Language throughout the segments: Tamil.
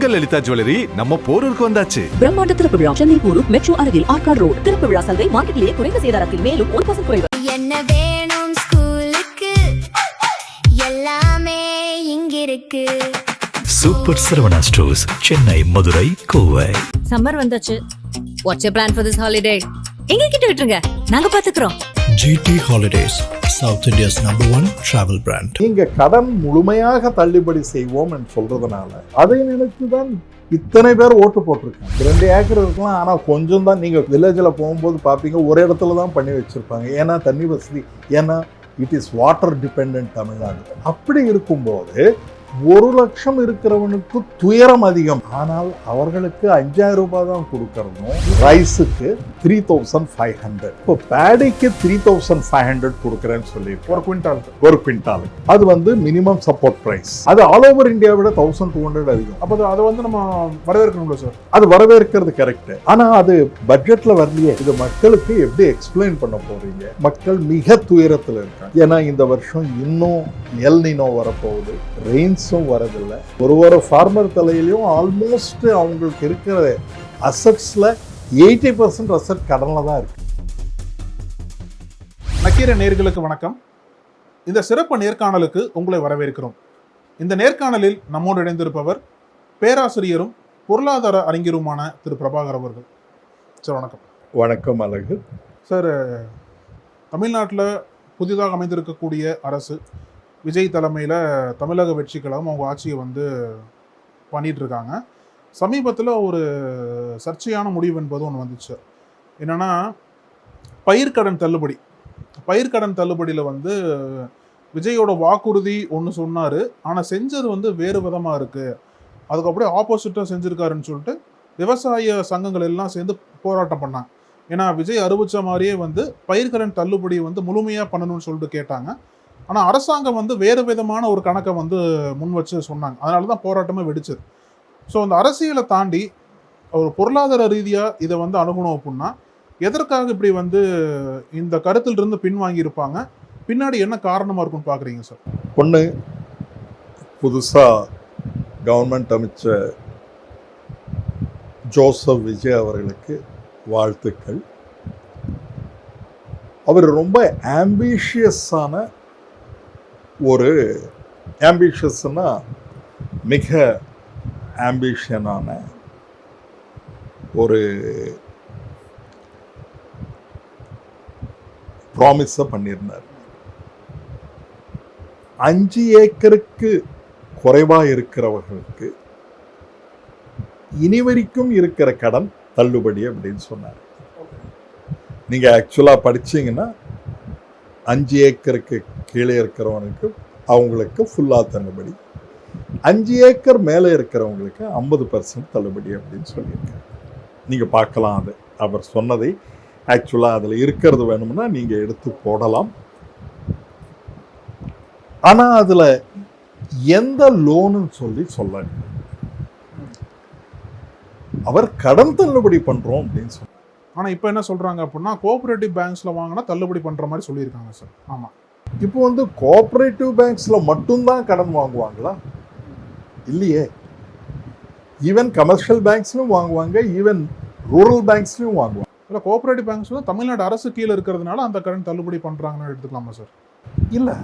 உங்கள் லலிதா ஜுவல்லரி நம்ம போரூருக்கு வந்தாச்சு. பிரம்மாண்ட திறப்பு விழா சென்னை போரூர் மெட்ரோ அருகில் ஆர்காட் ரோடு. திறப்பு விழா சந்தை மார்க்கெட்டிலேயே குறைந்த சேதாரத்தில் மேலும் 1% குறைவு. என்ன வேணும் ஸ்கூலுக்கு எல்லாமே இங்க இருக்கு. Super Saravana stores, Chennai, Madurai, Kovai. Summer வந்தாச்சு. What's you plan for this holiday? எங்க கிட்ட விட்டுருங்க, நாங்க பாத்துக்கிறோம். GT Holidays, South India's #1 travel brand. நீங்க கடன் முழுமையாக தள்ளுபடி செய்வோம் என்று சொல்றதுனால அதை நினைச்சுதான் இத்தனை பேர் ஓட்டு போட்டிருக்காங்க. 2 ஏக்கர் இருக்கலாம், ஆனா கொஞ்சம் தான். நீங்க வில்லேஜில் போகும்போது பார்ப்பீங்க, ஒரு இடத்துல தான் பண்ணி வச்சிருப்பாங்க. ஏன்னா தண்ணி வசதி, ஏன்னா it is water depend Tamil Nadu. அப்படி இருக்கும்போது 1 லட்சம் இருக்கிறவனுக்கு துயரம் அதிகம். ஆனால் அவர்களுக்கு 5000 ரூபாய் தான் கொடுக்கறதும், ரைஸுக்கு 3500. இப்போ பேடிக்கு 3500 கொடுக்குறேன்னு சொல்லி ஒரு குவிண்டால் அது வந்து மினிமம் சப்போர்ட் பிரைஸ். அது ஆல் ஓவர் இந்தியா விட 1200 அதிகம். அப்போ அதை வந்து நம்ம வரவேற்கணும்ல சார்? அது வரவேற்கிறது கரெக்ட். ஆனா அது பட்ஜெட்ல வரலையே. இது மக்களுக்கு எப்படி எக்ஸ்பிளைன் பண்ண போறீங்க? மக்கள் மிக துயரத்தில் இருக்காங்க. ஏன்னா இந்த வருஷம் இன்னும் எல் நினோ வரப்போகுது, ரெயின்ஸும் வரதில்லை. ஒரு ஃபார்மர் தலையிலையும் ஆல்மோஸ்ட் அவங்களுக்கு இருக்கிற அசட்ஸ்ல 80% அசட் கடன்ல தான் இருக்கு. நக்கீர நேயர்களுக்கு வணக்கம். இந்த சிறப்பு நேர்காணலுக்கு உங்களை வரவேற்கிறோம். இந்த நேர்காணலில் நம்மோடு இணைந்திருப்பவர் பேராசிரியரும் பொருளாதார அறிஞருமான திரு பிரபாகர் அவர்கள். சார் வணக்கம். வணக்கம் அழகு சார். தமிழ்நாட்டில் புதிதாக அமைந்திருக்கக்கூடிய அரசு விஜய் தலைமையில் தமிழக வெற்றி கழகம் அவங்க ஆட்சியை வந்து பண்ணிட்டு இருக்காங்க. சமீபத்தில் ஒரு சர்ச்சையான முடிவு என்பது ஒன்று வந்துச்சு. என்னென்னா பயிர்க்கடன் தள்ளுபடி. பயிர்க்கடன் தள்ளுபடியில் வந்து விஜயோட வாக்குறுதி ஒன்று சொன்னார், ஆனால் செஞ்சது வந்து வேறு விதமாக இருக்குது. அதுக்கு அப்படியே ஆப்போசிட்டாக செஞ்சுருக்காருன்னு சொல்லிட்டு விவசாய சங்கங்கள் எல்லாம் சேர்ந்து போராட்டம் பண்ணாங்க. ஏன்னா விஜய் அறிவிச்ச மாதிரியே வந்து பயிர்க்கடன் தள்ளுபடி வந்து முழுமையாக பண்ணணும்னு சொல்லிட்டு கேட்டாங்க. ஆனால் அரசாங்கம் வந்து வேறு விதமான ஒரு கணக்கை வந்து முன் வச்சு சொன்னாங்க. அதனால தான் போராட்டமே வெடிச்சது. ஸோ அந்த அரசியலை தாண்டி ஒரு பொருளாதார ரீதியாக இதை வந்து அணுகணும் அப்படின்னா எதற்காக இப்படி வந்து இந்த கருத்திலிருந்து பின்வாங்கியிருப்பாங்க? பின்னாடி என்ன காரணமாக இருக்குன்னு பார்க்குறீங்க சார்? ஒன்று, புதுசாக கவர்மெண்ட் அமைச்ச ஜோசப் விஜய் அவர்களுக்கு வாழ்த்துக்கள். அவர் ரொம்ப ஆம்பிஷியஸான ஆம்பிஷியஸ்னா மிக ஆம்பிஷனான ஒரு ப்ராமிஸை பண்ணியிருந்தார். 5 ஏக்கருக்கு குறைவாக இருக்கிறவர்களுக்கு இனி வரைக்கும் இருக்கிற கடன் தள்ளுபடி அப்படின்னு சொன்னார். நீங்க ஆக்சுவலா படிச்சீங்கன்னா 5 ஏக்கருக்கு கீழே இருக்கிறவனுக்கு அவங்களுக்கு ஃபுல்லாக தள்ளுபடி, 5 ஏக்கர் மேலே இருக்கிறவங்களுக்கு 50% தள்ளுபடி அப்படின்னு சொல்லியிருக்காங்க. நீங்கள் பார்க்கலாம், அது அவர் சொன்னதை. ஆக்சுவலாக அதில் இருக்கிறது வேணும்னா நீங்கள் எடுத்து போடலாம். ஆனால் அதில் எந்த லோனுன்னு சொல்ல அவர் கடன் தள்ளுபடி பண்ணுறோம் அப்படின்னு சொன்னார். ஆனால் இப்போ என்ன சொல்கிறாங்க அப்படின்னா கோஆபரேட்டிவ் பேங்க்ஸில் வாங்கினா தள்ளுபடி பண்ணுற மாதிரி சொல்லியிருக்காங்க சார். ஆமாம். இப்போ வந்து கோஆபரேட்டிவ் பேங்க்ஸில் மட்டும்தான் கடன் வாங்குவாங்களா? இல்லையே. ஈவன் கமர்ஷியல் பேங்க்ஸ்லையும் வாங்குவாங்க, ஈவன் ரூரல் பேங்க்ஸ்லையும் வாங்குவாங்க. இல்லை, கோஆபரேட்டிவ் பேங்க்ஸ் வந்து தமிழ்நாடு அரசு கீழே இருக்கிறதுனால அந்த கடன் தள்ளுபடி பண்ணுறாங்கன்னு எடுத்துக்கலாமா சார்? இல்லை,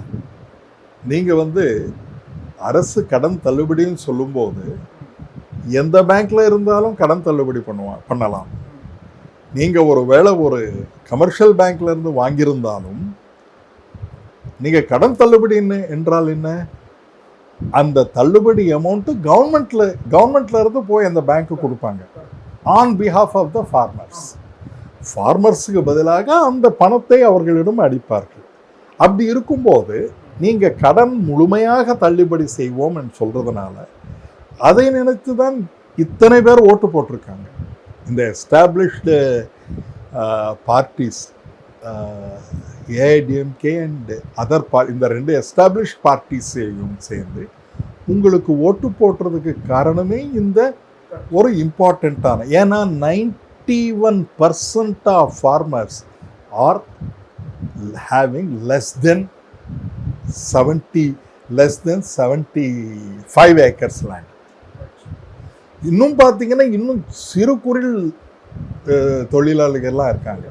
நீங்கள் வந்து அரசு கடன் தள்ளுபடின்னு சொல்லும்போது எந்த பேங்க்ல இருந்தாலும் கடன் தள்ளுபடி பண்ணலாம். நீங்கள் ஒரு கமர்ஷியல் பேங்க்ல இருந்து வாங்கியிருந்தாலும் நீங்கள் கடன் தள்ளுபடி என்றால் என்ன? அந்த தள்ளுபடி அமௌண்ட்டு கவர்மெண்ட்ல இருந்து போய் அந்த பேங்க்கு கொடுப்பாங்க ஆன் பிஹாஃப் ஆஃப் த ஃபார்மர்ஸுக்கு பதிலாக அந்த பணத்தை அவர்களிடம் அளிப்பார்கள். அப்படி இருக்கும்போது நீங்கள் கடன் முழுமையாக தள்ளுபடி செய்வோம் என்று சொல்றதுனால அதை நினைத்து தான் இத்தனை பேர் ஓட்டு போட்டிருக்காங்க. இந்த established parties, AIADMK and other இந்த 2 எஸ்டாப்ளிஷ் பார்ட்டிஸையும் சேர்ந்து உங்களுக்கு ஓட்டு போடுறதுக்கு காரணமே இந்த ஒரு இம்பார்ட்டண்ட்டான. ஏன்னா 91% of farmers are having less than 75 acres land. இன்னும் பார்த்தீங்கன்னா இன்னும் சிறு குறு தொழிலாளிகள்லாம் இருக்காங்க.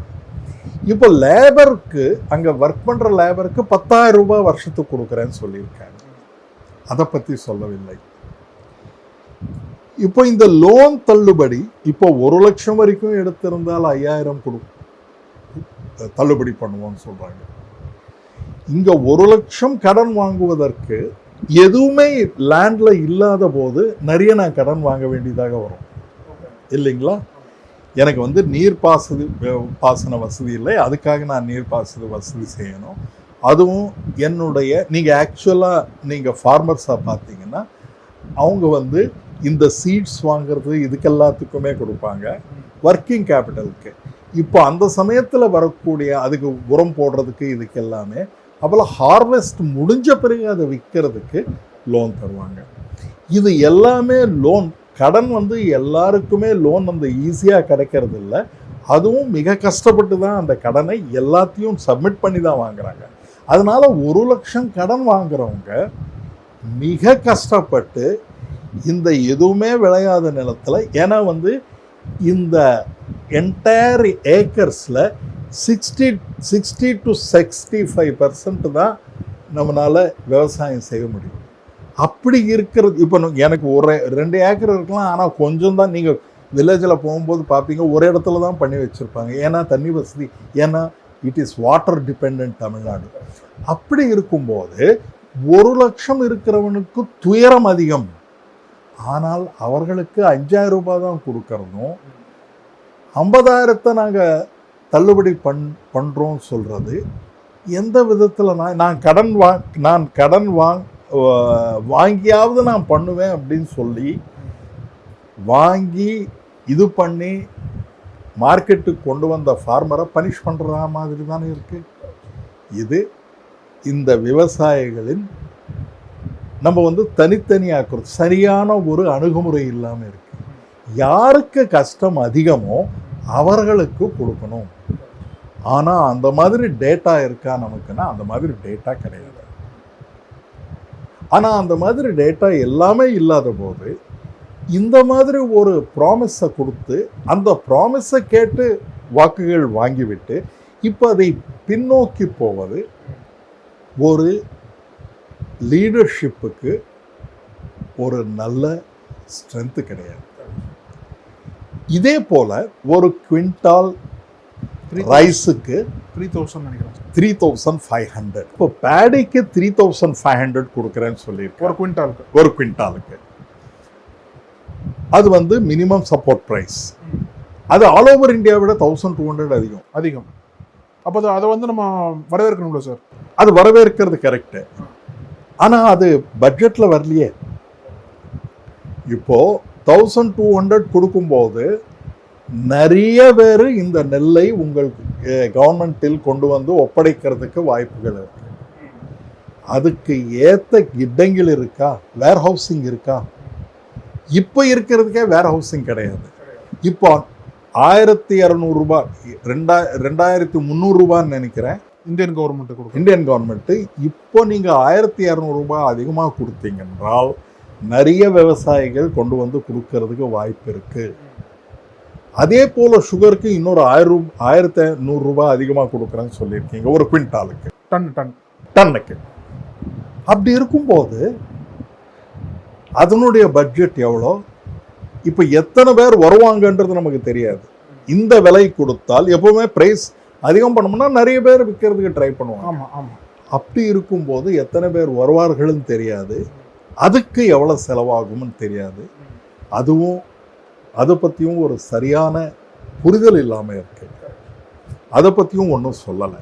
இப்போ லேபருக்கு அங்கே ஒர்க் பண்ணுற லேபருக்கு 10,000 ரூபாய் வருஷத்துக்கு கொடுக்குறேன்னு சொல்லியிருக்காங்க. அதை பற்றி சொல்லவில்லை. இப்போ இந்த லோன் தள்ளுபடி இப்போ 1 லட்சம் வரைக்கும் எடுத்திருந்தால் 5,000 தள்ளுபடி பண்ணுவோம்னு சொல்றாங்க. இங்க 1 லட்சம் கடன் வாங்குவதற்கு எதுவுமே லேண்ட்ல இல்லாத போது நிறைய நான் கடன் வாங்க வேண்டியதாக வரும் இல்லைங்களா? எனக்கு வந்து பாசன வசதி இல்லை, அதுக்காக நான் நீர்ப்பாசன வசதி செய்யணும். அதுவும் என்னுடைய நீங்கள் ஆக்சுவலாக நீங்கள் ஃபார்மர்ஸாக பார்த்தீங்கன்னா அவங்க வந்து இந்த சீட்ஸ் வாங்குறது இதுக்கெல்லாத்துக்குமே கொடுப்பாங்க ஒர்க்கிங் கேபிட்டலுக்கு. இப்போ அந்த சமயத்தில் வரக்கூடிய அதுக்கு உரம் போடுறதுக்கு இதுக்கு எல்லாமே, அப்போல்லாம் ஹார்வெஸ்ட் முடிஞ்ச பிறகு அதை விற்கிறதுக்கு லோன் தருவாங்க. இது எல்லாமே லோன் கடன் வந்து எல்லாருக்குமே லோன் அந்த ஈஸியாக கிடைக்கிறது இல்லை. அதுவும் மிக கஷ்டப்பட்டு தான் அந்த கடனை எல்லாத்தையும் சப்மிட் பண்ணி தான் வாங்குறாங்க. அதனால 1 லட்சம் கடன் வாங்குறவங்க மிக கஷ்டப்பட்டு இந்த எதுவுமே விளையாத நிலத்தில், ஏன்னா வந்து இந்த என்டையர் ஏக்கர்ஸில் 60 to 65% தான் நம்மளால் விவசாயம் செய்ய முடியும். அப்படி இருக்கிறது. இப்போ எனக்கு 2 ஏக்கர் இருக்கலாம், ஆனால் கொஞ்சம் தான். நீங்கள் வில்லேஜில் போகும்போது பார்ப்பீங்க ஒரு இடத்துல தான் பண்ணி வச்சுருப்பாங்க. ஏன்னா தண்ணி வசதி, ஏன்னா it is water depend Tamil Nadu. அப்படி இருக்கும்போது 1 லட்சம் இருக்கிறவனுக்கு துயரம் அதிகம். ஆனால் அவர்களுக்கு 5,000 ரூபாய் தான் கொடுக்கறதும் 50,000 நாங்கள் தள்ளுபடி பண்ணுறோம் சொல்கிறது எந்த விதத்தில்? நான் கடன் வாங்கியாவது நான் பண்ணுவேன் அப்படின்னு சொல்லி வாங்கி இது பண்ணி மார்க்கெட்டுக்கு கொண்டு வந்த ஃபார்மரை பனிஷ் பண்ணுற மாதிரி தானே இருக்கு. இது இந்த விவசாயிகளின் நம்ம வந்து தனித்தனியாக்குறது சரியான ஒரு அணுகுமுறை இல்லாமல் இருக்கு. யாருக்கு கஷ்டம் அதிகமோ அவர்களுக்கு கொடுக்கணும். ஆனால் அந்த மாதிரி டேட்டா இருக்கா நமக்குன்னா அந்த மாதிரி டேட்டா கிடையாது. ஆனால் அந்த மாதிரி டேட்டா எல்லாமே இல்லாத போது இந்த மாதிரி ஒரு ப்ராமிஸை கொடுத்து அந்த ப்ராமிஸை கேட்டு வாக்குகள் வாங்கிவிட்டு இப்போ அதை பின்னோக்கி போவது ஒரு லீடர்ஷிப்புக்கு ஒரு நல்ல ஸ்ட்ரென்த்து கிடையாது. இதே போல ஒரு குவிண்டால் ரைஸுக்கு 3,500. இப்போ பேடிக்கு 3,500 கொடுக்குறேன்னு சொல்லியிருக்கேன் ஒரு குவிண்டாலுக்கு. அது வந்து மினிமம் சப்போர்ட் ப்ரைஸ். அது ஆல் ஓவர் இந்தியாவை விட 1,200 அதிகம். அப்போ அதை வந்து நம்ம வரவேற்கணும்ல சார்? அது வரவேற்கிறது கரெக்டு. ஆனால் அது பட்ஜெட்டில் வரலையே. இப்போ 1,200 கொடுக்கும்போது நிறைய பேர் இந்த நெல்லை உங்கள் கவர்மெண்ட்டில் கொண்டு வந்து ஒப்படைக்கிறதுக்கு வாய்ப்புகள் இருக்கு. அதுக்கு ஏற்ற இடங்கள் இருக்கா? வேர் ஹவுசிங் இருக்கா? இப்போ இருக்கிறதுக்கே வேர் ஹவுசிங் கிடையாது. இப்போ 1,200 ரூபாய் 2,300 ரூபான்னு நினைக்கிறேன் இந்தியன் கவர்மெண்ட்டு. இப்போ நீங்கள் 1,200 ரூபாய் அதிகமாக கொடுத்தீங்கன்றால் நிறைய விவசாயிகள் கொண்டு வந்து கொடுக்கறதுக்கு வாய்ப்பு இருக்கு. அதே போல சுகருக்கு இன்னொரு 1,100 ரூபாய் அதிகமாக கொடுக்குறேன்னு சொல்லியிருக்கீங்க ஒரு குவிண்டாலுக்கு, டன்னுக்கு. அப்படி இருக்கும்போது அதனுடைய பட்ஜெட் எவ்வளோ? இப்போ எத்தனை பேர் வருவாங்கன்றது நமக்கு தெரியாது. இந்த விலை கொடுத்தால் எப்பவுமே பிரைஸ் அதிகம் பண்ணோம்னா நிறைய பேர் விற்கிறதுக்கு ட்ரை பண்ணுவாங்க. அப்படி இருக்கும்போது எத்தனை பேர் வருவார்கள்னு தெரியாது, அதுக்கு எவ்வளோ செலவாகும்னு தெரியாது. அதுவும் அதை பற்றியும் ஒரு சரியான புரிதல் இல்லாமல் இருக்கு. அதை பற்றியும் ஒன்றும் சொல்லலை.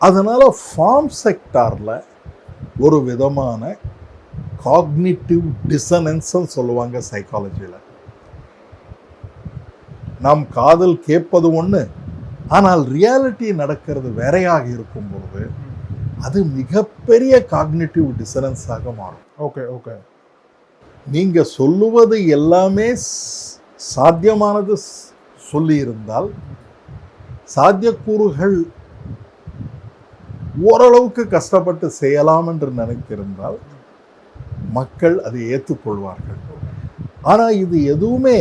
அதனால் ஃபார்ம் செக்டாரில் ஒரு விதமான காக்னிட்டிவ் டிசனன்ஸ்ன்னு சொல்லுவாங்க சைக்காலஜியில். நாம் காதல் கேட்பது ஒன்று, ஆனால் ரியாலிட்டி நடக்கிறது வேறையாக இருக்கும் பொழுது அது மிகப்பெரிய காக்னிட்டிவ் டிசனன்ஸாக மாறும். ஓகே. நீங்க சொல்லுவது எல்லாமே சாத்தியமானது சொல்லியிருந்தால், சாத்தியக்கூறுகள் ஓரளவுக்கு கஷ்டப்பட்டு செய்யலாம் என்று நினைத்திருந்தால் மக்கள் அதை ஏற்றுக்கொள்வார்கள். ஆனால் இது எதுவுமே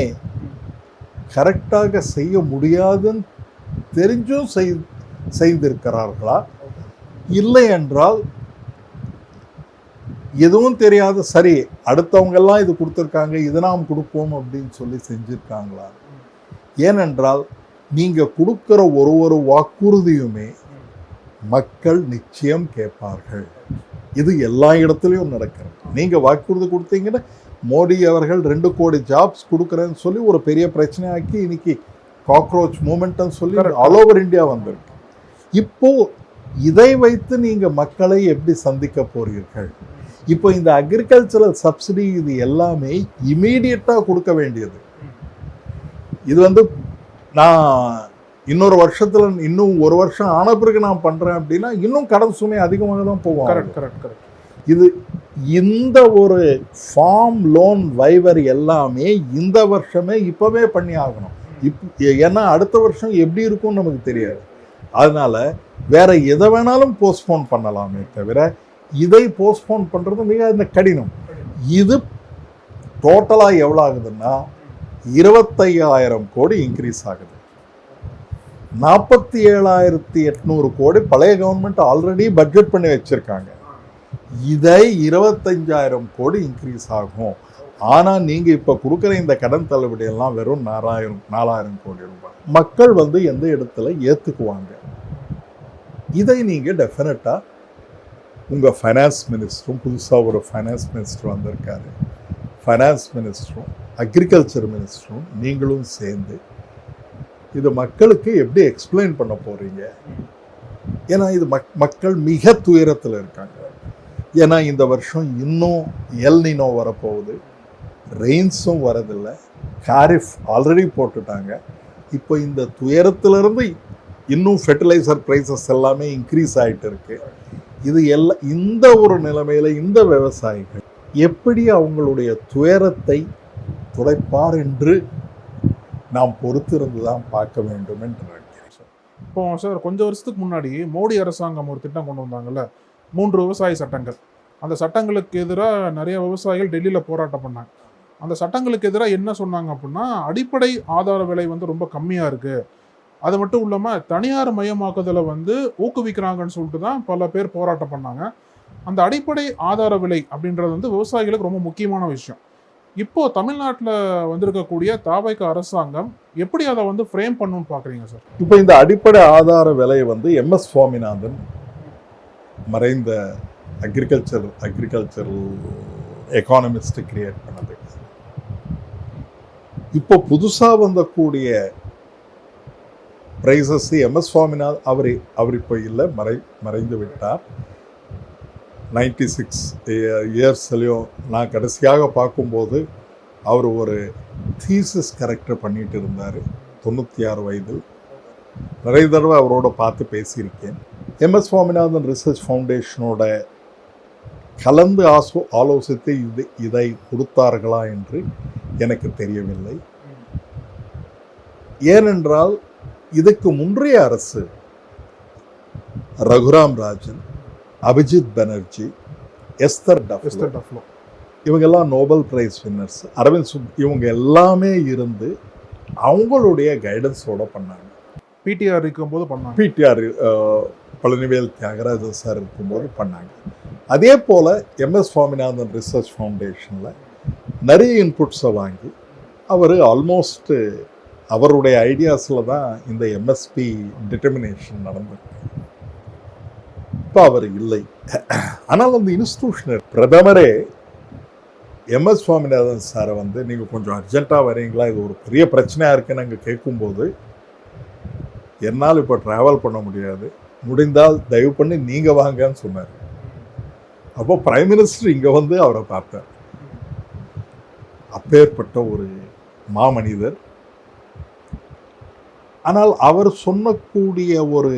கரெக்டாக செய்ய முடியாதுன்னு தெரிஞ்சும் செய்திருக்கிறார்களா? இல்லை என்றால் எதுவும் தெரியாத சரி அடுத்தவங்க எல்லாம் இது கொடுத்துருக்காங்க, இது நாம் கொடுப்போம் அப்படின்னு சொல்லி செஞ்சிருக்காங்களா? ஏனென்றால் நீங்க கொடுக்கிற ஒரு வாக்குறுதியுமே மக்கள் நிச்சயம் கேட்பார்கள். இது எல்லா இடத்துலையும் நடக்கிறது. நீங்க வாக்குறுதி கொடுத்தீங்கன்னா மோடி அவர்கள் 2 கோடி ஜாப்ஸ் கொடுக்குறேன்னு சொல்லி ஒரு பெரிய பிரச்சனையாக்கி இன்னைக்கு காக்ரோச் மூமெண்ட்னு சொல்லி ஆல் ஓவர் இந்தியா வந்திருக்கு. இப்போ இதை வைத்து நீங்க மக்களை எப்படி சந்திக்க போறீர்கள்? இப்போ இந்த அக்ரிகல்ச்சரல் சப்சிடி இது எல்லாமே இமீடியட்டா கொடுக்க வேண்டியது. இது நான் இன்னொரு வருஷத்துல இன்னும் 1 வருஷம் ஆன பிறகு நான் பண்றேன் அப்படின்னா இன்னும் கடன் சுமை அதிகமாக தான் போகும். இது இந்த ஒரு ஃபார்ம் லோன் வைவர் எல்லாமே இந்த வருஷமே இப்பவே பண்ணி ஆகணும். ஏன்னா அடுத்த வருஷம் எப்படி இருக்கும்னு நமக்கு தெரியாது. அதனால வேற எதை வேணாலும் போஸ்ட்போன் பண்ணலாமே தவிர இதை போஸ்ட்போன் பண்றது மிக கடினம். இது டோட்டலா எவ்வளோ ஆகுதுன்னா 25,000 கோடி இன்க்ரீஸ் ஆகுது. 47,800 கோடி பழைய கவர்மெண்ட் ஆல்ரெடி பட்ஜெட் பண்ணி வச்சிருக்காங்க. இதை 25,000 கோடி இன்க்ரீஸ் ஆகும். ஆனா நீங்க இப்ப கொடுக்குற இந்த கடன் தள்ளுபடி எல்லாம் வெறும் 4,000 கோடி ரூபாய். மக்கள் எந்த இடத்துல ஏத்துக்குவாங்க? இதை நீங்க டெஃபினட்டா உங்க ஃபைனான்ஸ் மினிஸ்டரும், புதுசா ஒரு ஃபைனான்ஸ் மினிஸ்டர் வந்திருக்காரு, ஃபைனான்ஸ் மினிஸ்டரும் அக்ரிகல்ச்சர் மினிஸ்டரும் நீங்களும் சேர்ந்து இது மக்களுக்கு எப்படி எக்ஸ்பிளைன் பண்ண போறீங்க? ஏன்னா இது மக்கள் மிக துயரத்தில் இருக்காங்க. ஏன்னா இந்த வருஷம் இன்னும் எல் நினோ வரப்போகுது, ரெயின்ஸும் வரதில்லை, காரிஃப் ஆல்ரெடி போட்டுட்டாங்க. இப்போ இந்த துயரத்திலிருந்து இன்னும் ஃபெர்டிலைசர் ப்ரைஸஸ் எல்லாமே இன்க்ரீஸ் ஆகிட்டு இருக்கு. இது எல்லாம் இந்த ஒரு நிலைமையில இந்த விவசாயிகள் எப்படி அவங்களுடைய துயரத்தை துடைப்பார் என்று நாம் பொறுத்திருந்து தான் பார்க்க வேண்டும் என்று நினைக்கிறேன். இப்போ சார் கொஞ்சம் வருஷத்துக்கு முன்னாடி மோடி அரசாங்கம் ஒரு திட்டம் கொண்டு வந்தாங்கல்ல, 3 விவசாய சட்டங்கள். அந்த சட்டங்களுக்கு எதிராக நிறைய விவசாயிகள் டெல்லியில் போராட்டம் பண்ணாங்க. அந்த சட்டங்களுக்கு எதிராக என்ன சொன்னாங்க அப்படின்னா, அடிப்படை ஆதார விலை ரொம்ப கம்மியாக இருக்குது, அது மட்டும் இல்லாமல் தனியார் மயமாக்குதலை ஊக்குவிக்கிறாங்கன்னு சொல்லிட்டு தான் பல பேர் போராட்டம் பண்ணாங்க. அந்த அடிப்படை ஆதார விலை அப்படின்றது விவசாயிகளுக்கு ரொம்ப முக்கியமான விஷயம். இப்போ தமிழ்நாட்டில் வந்திருக்கக்கூடிய தாவைக்க அரசாங்கம் எப்படி அதை ஃப்ரேம் பண்ணணும்னு பார்க்குறீங்க சார்? இப்போ இந்த அடிப்படை ஆதார விலை MS சுவாமிநாதன் மறைந்த அக்ரிகல்ச்சரல் எக்கானமிஸ்ட் கிரியேட் பண்ணது. இப்போ புதுசாக வந்தக்கூடிய பிரைசஸ் MS சுவாமிநாதன் அவர் இப்போ இல்லை, மறைந்து விட்டார். 96 இயர்ஸ்லையும் நான் கடைசியாக பார்க்கும்போது அவர் ஒரு தீசிஸ் கரெக்டர் பண்ணிட்டு இருந்தார் 96 வயதில். நிறைய தடவை அவரோட பார்த்து பேசியிருக்கேன். MS சுவாமிநாதன் ரிசர்ச் ஃபவுண்டேஷனோட கலந்து ஆலோசித்து இதை கொடுத்தார்களா என்று எனக்கு தெரியவில்லை. ஏனென்றால் இதுக்கு முன்றைய அரசு ரகுராம் ராஜன், அபிஜித் பானர்ஜி, எஸ்தர் டஃப்லோ இவங்கெல்லாம் நோபல் பிரைஸ் வின்னர்ஸ், அரவிந்த் இவங்க எல்லாமே இருந்து அவங்களுடைய கைடன்ஸோட பண்ணாங்க. பிடிஆர் இருக்கும்போது பண்ணாங்க. பிடிஆர் பழனிவேல் தியாகராஜன் சார் இருக்கும்போது பண்ணாங்க. அதே போல் MS சுவாமிநாதன் ரிசர்ச் ஃபவுண்டேஷனில் நிறைய இன்புட்ஸை வாங்கி அவர் ஆல்மோஸ்ட் அவருடைய ஐடியாஸில் தான் இந்த MSP டிட்டர்மினேஷன் நடந்திருக்கு. இப்போ அவர் இல்லை. ஆனால் அந்த இன்ஸ்டிடியூஷன் பிரதமரே MS சுவாமிநாதன் சாரை நீங்கள் கொஞ்சம் அர்ஜென்ட்டாக வரீங்களா, இது ஒரு பெரிய பிரச்சனையாக இருக்குன்னு நாங்கள் கேட்கும்போது, என்னால் இப்போ ட்ராவல் பண்ண முடியாது, முடிந்தால் தயவு பண்ணி நீங்கள் வாங்கன்னு சொன்னார். அப்போ பிரைம் மினிஸ்டர் இங்கே அவரை பார்த்தார். அப்பேற்பட்ட ஒரு மாமனிதர். ஆனால் அவர் சொன்னக்கூடிய ஒரு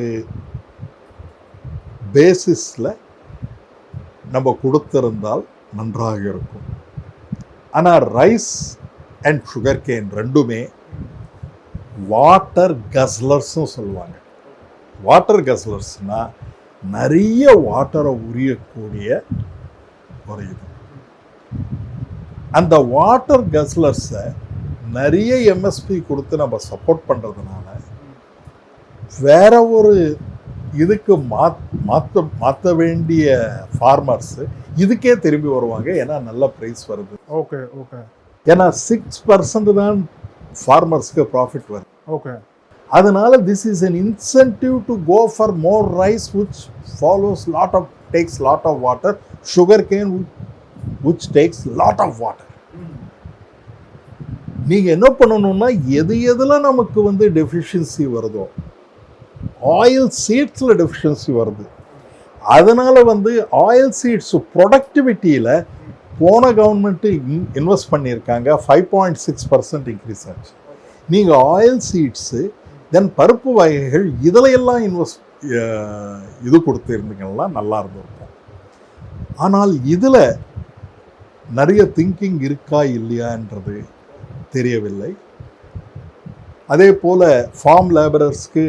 பேசிஸில் நம்ம கொடுத்திருந்தால் நன்றாக இருக்கும். ஆனால் ரைஸ் அண்ட் சுகர் கேன் ரெண்டுமே வாட்டர் கஸ்லர்ஸ்னு சொல்லுவாங்க. வாட்டர் கஸ்லர்ஸ்னால் நிறைய வாட்டரை உரியக்கூடிய ஒரு இது. அந்த வாட்டர் கஸ்லர்ஸை நிறைய எம்எஸ்பி கொடுத்து நம்ம சப்போர்ட் பண்ணுறதுனால வேற ஒரு இதுக்கு மாற்ற வேண்டிய ஃபார்மர்ஸு இதுக்கே திரும்பி வருவாங்க. ஏன்னா நல்ல ப்ரைஸ் வருது. Okay okay. ஏன்னா 6% தான் ஃபார்மர்ஸ்க்கு ப்ராஃபிட் வருது. ஓகே. அதனால this is an incentive to go for more rice which takes lot of water, sugarcane which takes lot of water. நீங்க என்ன பண்ணணும்னா எதுல நமக்கு வந்து டெஃபிஷியன்சி வருதோ, ஆயில் சீட்ஸ்ல டெஃபிஷியன்சி வருது, அதனால வந்து ஆயில் சீட்ஸ் ப்ரொடக்டிவிட்டியில போன கவர்மெண்ட் இன்வெஸ்ட் பண்ணியிருக்காங்க. 5.6% இன்க்ரீஸ் ஆச்சு. நீங்க ஆயில் சீட்ஸு தென் பருப்பு வகைகள் இதில் எல்லாம் இது கொடுத்துருந்தீங்கன்னா நல்லா இருந்திருக்கும். ஆனால் இதில் நிறைய திங்கிங் இருக்கா இல்லையான்றது தெரியவில்லை. அதே போல் ஃபார்ம் லேபரர்ஸ்க்கு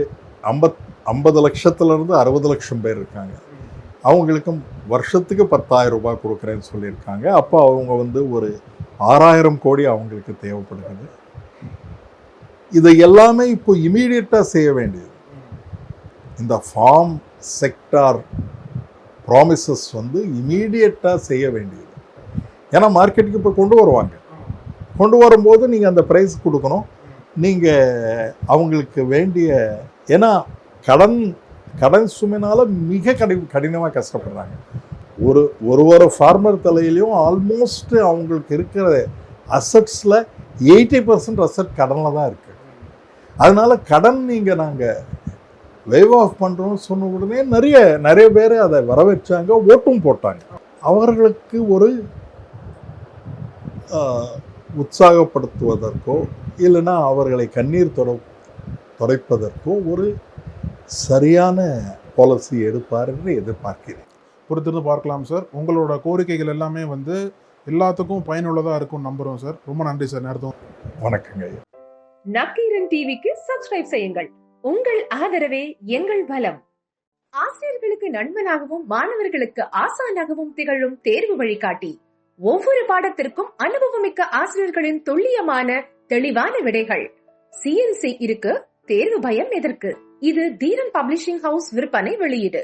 50 லட்சத்துலேருந்து 60 லட்சம் பேர் இருக்காங்க. அவங்களுக்கும் வருஷத்துக்கு 10,000 ரூபாய் கொடுக்குறேன்னு சொல்லியிருக்காங்க. அப்போ அவங்க வந்து ஒரு 6,000 கோடி அவங்களுக்கு தேவைப்படுகிறது. இதை எல்லாமே இப்போ இமீடியட்டாக செய்ய வேண்டியது. இந்த ஃபார்ம் செக்டார் ப்ராமிசஸ் வந்து இமீடியட்டாக செய்ய வேண்டியது. ஏன்னா மார்க்கெட்டுக்கு இப்போ கொண்டு வரும்போது நீங்கள் அந்த ப்ரைஸ் கொடுக்கணும். நீங்கள் அவங்களுக்கு வேண்டிய, ஏன்னா கடன் சுமைனால மிக கடினமாக கஷ்டப்படுறாங்க. ஒரு ஃபார்மர் தலையிலையும் ஆல்மோஸ்ட் அவங்களுக்கு இருக்கிற அசட்ஸில் 80% அசட் கடனில் தான் இருக்குது. அதனால கடன் நாங்கள் வேவ் ஆஃப் பண்ணுறோம்னு சொன்ன உடனே நிறைய பேர் அதை வரவேற்றாங்க, ஓட்டும் போட்டாங்க. அவர்களுக்கு ஒரு உற்சாகப்படுத்துவதற்கோ இல்லைன்னா அவர்களை கண்ணீர் துடைப்பதற்கோ ஒரு சரியான பாலிசி எடுப்பார் என்று எதிர்பார்க்கிறேன். பொறுத்திருந்து பார்க்கலாம் சார். உங்களோட கோரிக்கைகள் எல்லாமே வந்து எல்லாத்துக்கும் பயனுள்ளதாக இருக்கும் நம்புகிறோம் சார். ரொம்ப நன்றி சார். நேரத்தும் வணக்கங்க. நக்கீரன் டிவிக்கு சப்ஸ்கிரைப் செய்யுங்கள். உங்கள் ஆதரவே எங்கள் பலம். ஆசிரியர்களுக்கு நண்பனாகவும் மாணவர்களுக்கு ஆசானாகவும் திகழும் தேர்வு வழிகாட்டி. ஒவ்வொரு பாடத்திற்கும் அனுபவமிக்க ஆசிரியர்களின் துல்லியமான தெளிவான விடைகள். CNC இருக்கு, தேர்வு பயம் எதற்கு? இது தீரன் பப்ளிஷிங் ஹவுஸ் விற்பனை வெளியீடு.